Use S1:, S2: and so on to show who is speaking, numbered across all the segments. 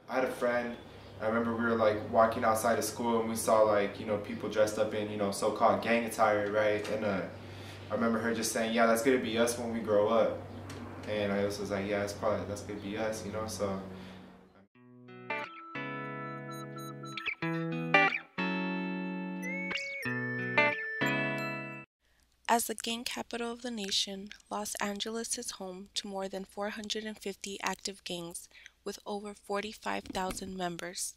S1: I had a friend. I remember we were like walking outside of school and we saw like people dressed up in so-called gang attire, right? And I remember her just saying, "Yeah, that's gonna be us when we grow up." And I also was like, "Yeah, that's gonna be us," So
S2: As the gang capital of the nation, Los Angeles is home to more than 450 active gangs with over 45,000 members.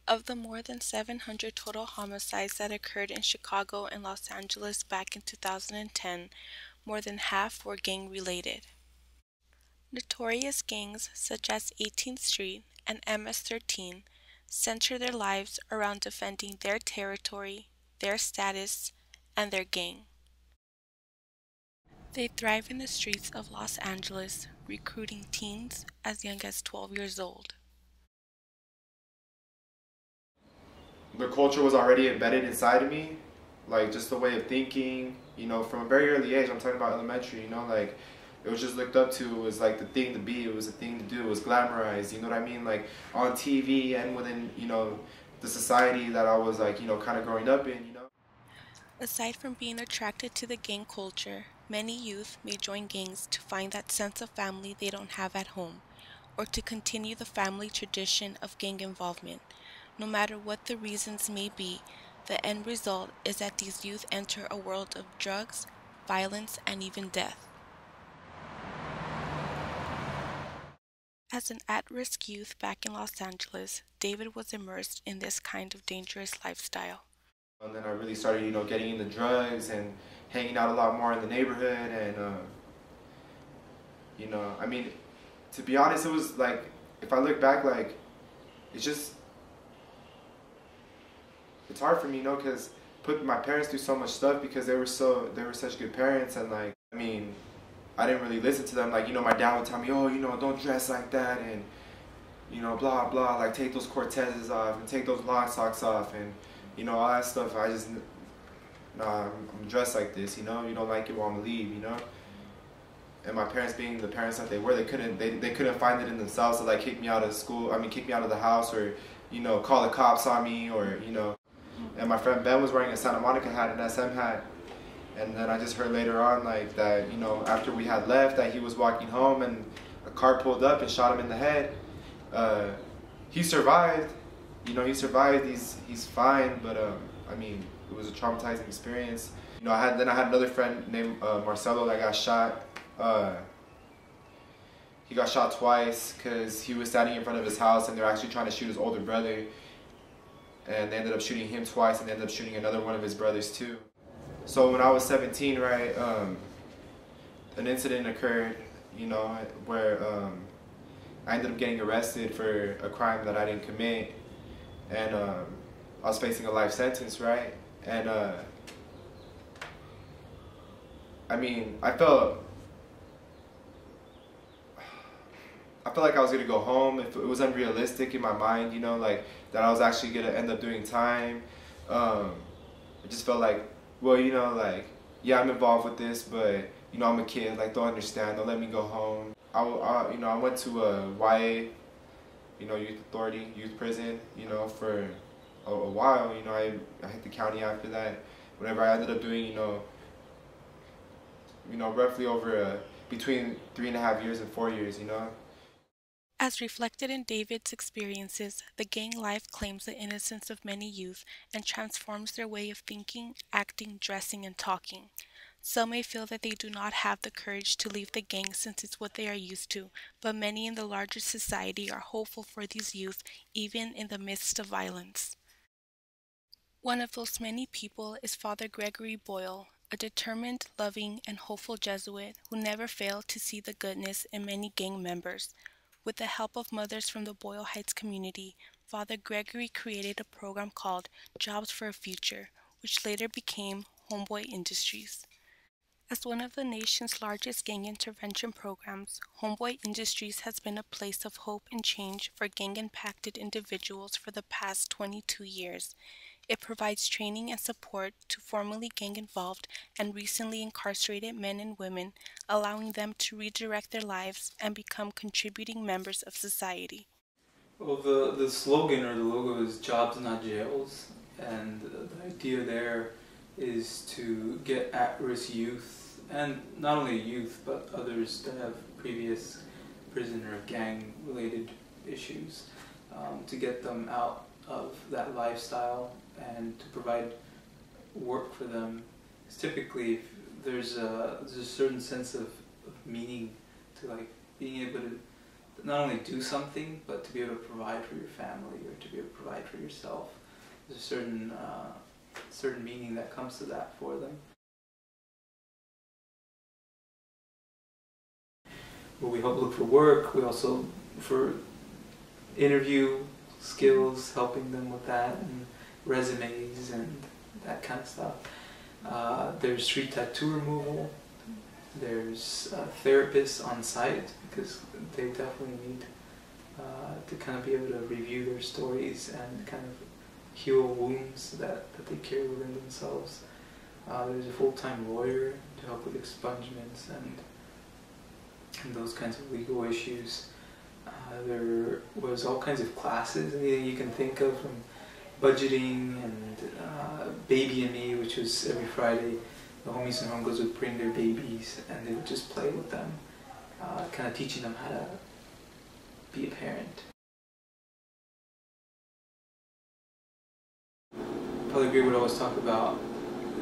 S2: Of the more than 700 total homicides that occurred in Chicago and Los Angeles back in 2010, more than half were gang-related. Notorious gangs such as 18th Street and MS-13 center their lives around defending their territory, their status, and their gang. They thrive in the streets of Los Angeles, recruiting teens as young as 12 years old.
S1: the culture was already embedded inside of me, like just the way of thinking, from a very early age. I'm talking about elementary, like it was just looked up to. It was like the thing to be. It was a thing to do. It was glamorized. You know what I mean? Like on TV and within, the society that I was like, kind of growing up in.
S2: Aside from being attracted to the gang culture, many youth may join gangs to find that sense of family they don't have at home, or to continue the family tradition of gang involvement. No matter what the reasons may be, the end result is that these youth enter a world of drugs, violence, and even death. As an at-risk youth back in Los Angeles, David was immersed in this kind of dangerous lifestyle.
S1: And then I really started, getting into drugs and hanging out a lot more in the neighborhood. And, I mean, to be honest, it was like, if I look back, like, it's just, it's hard for me, because put my parents through so much stuff because they were such good parents. And like, I mean, I didn't really listen to them. Like, my dad would tell me, oh, don't dress like that, and blah blah, like take those Cortezes off and take those long socks off, and all that stuff. I just, nah, I'm dressed like this. You don't like it, well, I'm gonna leave. And my parents, being the parents that they were, they couldn't find it in themselves to like kick me out of school. I mean, kick me out of the house, or call the cops on me, or And my friend Ben was wearing a Santa Monica hat, an SM hat. And then I just heard later on, like, that, after we had left, that he was walking home and a car pulled up and shot him in the head. He survived. He survived. He's fine, but I mean, it was a traumatizing experience. I had another friend named Marcelo that got shot. He got shot twice because he was standing in front of his house and they were actually trying to shoot his older brother. And they ended up shooting him twice, and they ended up shooting another one of his brothers too. So when I was 17, right, an incident occurred, where I ended up getting arrested for a crime that I didn't commit, and I was facing a life sentence, right? And I mean, I felt like I was gonna go home. If it was unrealistic in my mind, like that I was actually gonna end up doing time. I just felt like, well, like, yeah, I'm involved with this, but I'm a kid. Like, don't understand. Don't let me go home. I went to a YA, youth authority, youth prison, for a while. I hit the county after that. Whatever, I ended up doing, roughly over between 3.5 years and 4 years.
S2: As reflected in David's experiences, the gang life claims the innocence of many youth and transforms their way of thinking, acting, dressing, and talking. Some may feel that they do not have the courage to leave the gang since it's what they are used to, but many in the larger society are hopeful for these youth even in the midst of violence. One of those many people is Father Gregory Boyle, a determined, loving, and hopeful Jesuit who never failed to see the goodness in many gang members. With the help of mothers from the Boyle Heights community, Father Gregory created a program called Jobs for a Future, which later became Homeboy Industries. As one of the nation's largest gang intervention programs, Homeboy Industries has been a place of hope and change for gang-impacted individuals for the past 22 years. It provides training and support to formerly gang-involved and recently incarcerated men and women, allowing them to redirect their lives and become contributing members of society.
S3: Well, the slogan or the logo is "Jobs, not jails," and the idea there is to get at-risk youth, and not only youth, but others that have previous prison or gang-related issues, to get them out of that lifestyle and to provide work for them. Because typically, if there's a certain sense of meaning to like being able to not only do something, but to be able to provide for your family or to be able to provide for yourself. There's a certain meaning that comes to that for them. Well, we help look for work. We also for interview skills, helping them with that, and resumes and that kind of stuff. There's street tattoo removal. There's therapists on site because they definitely need to kind of be able to review their stories and kind of heal wounds that they carry within themselves. There's a full-time lawyer to help with expungements and those kinds of legal issues. There was all kinds of classes, anything you can think of, from budgeting and Baby and Me, which was every Friday. The homies and homegirls would bring their babies and they would just play with them, kind of teaching them how to be a parent. Probably agree with what I always talk about.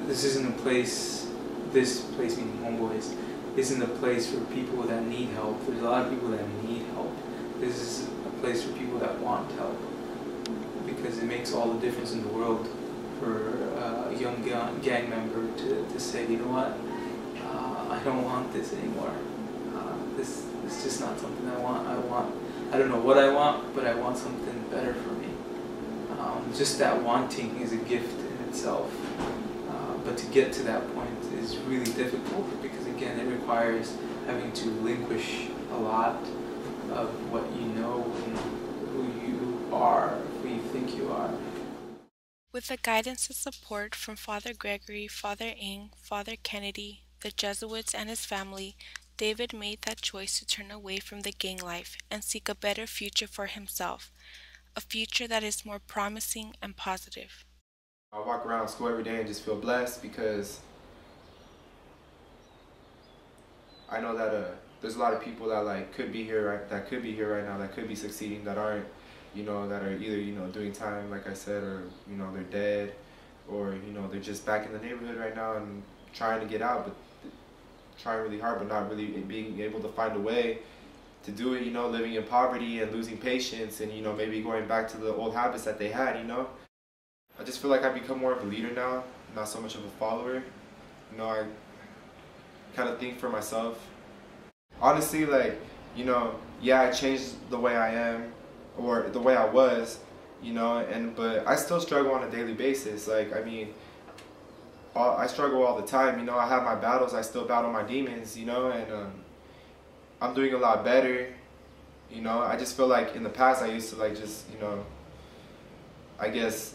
S3: This place meaning Homeboys, isn't a place for people that need help. There's a lot of people that need help. This is a place for people that want help, because it makes all the difference in the world for a young gang member to say, you know what, I don't want this anymore. This is just not something I want. I don't know what I want, but I want something better for me. Just that wanting is a gift in itself. But to get to that point is really difficult because, again, it requires having to relinquish a lot of what you know and who you are, who you think you are.
S2: With the guidance and support from Father Gregory, Father Ng, Father Kennedy, the Jesuits, and his family, David made that choice to turn away from the gang life and seek a better future for himself, a future that is more promising and positive.
S1: I walk around school every day and just feel blessed because I know that there's a lot of people that could be here right now, that could be succeeding, that aren't, that are either doing time, like I said, or they're dead, or they're just back in the neighborhood right now and trying to get out, but trying really hard, but not really being able to find a way to do it. Living in poverty and losing patience, and maybe going back to the old habits that they had. I just feel like I've become more of a leader now, not so much of a follower. I kind of think for myself. Honestly, yeah, I changed the way I am, or the way I was, but I still struggle on a daily basis. I struggle all the time. I have my battles. I still battle my demons, and I'm doing a lot better. I just feel like in the past I used to I guess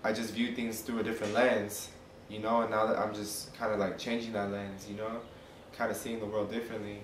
S1: I just view things through a different lens, and now that I'm just kind of changing that lens, kind of seeing the world differently.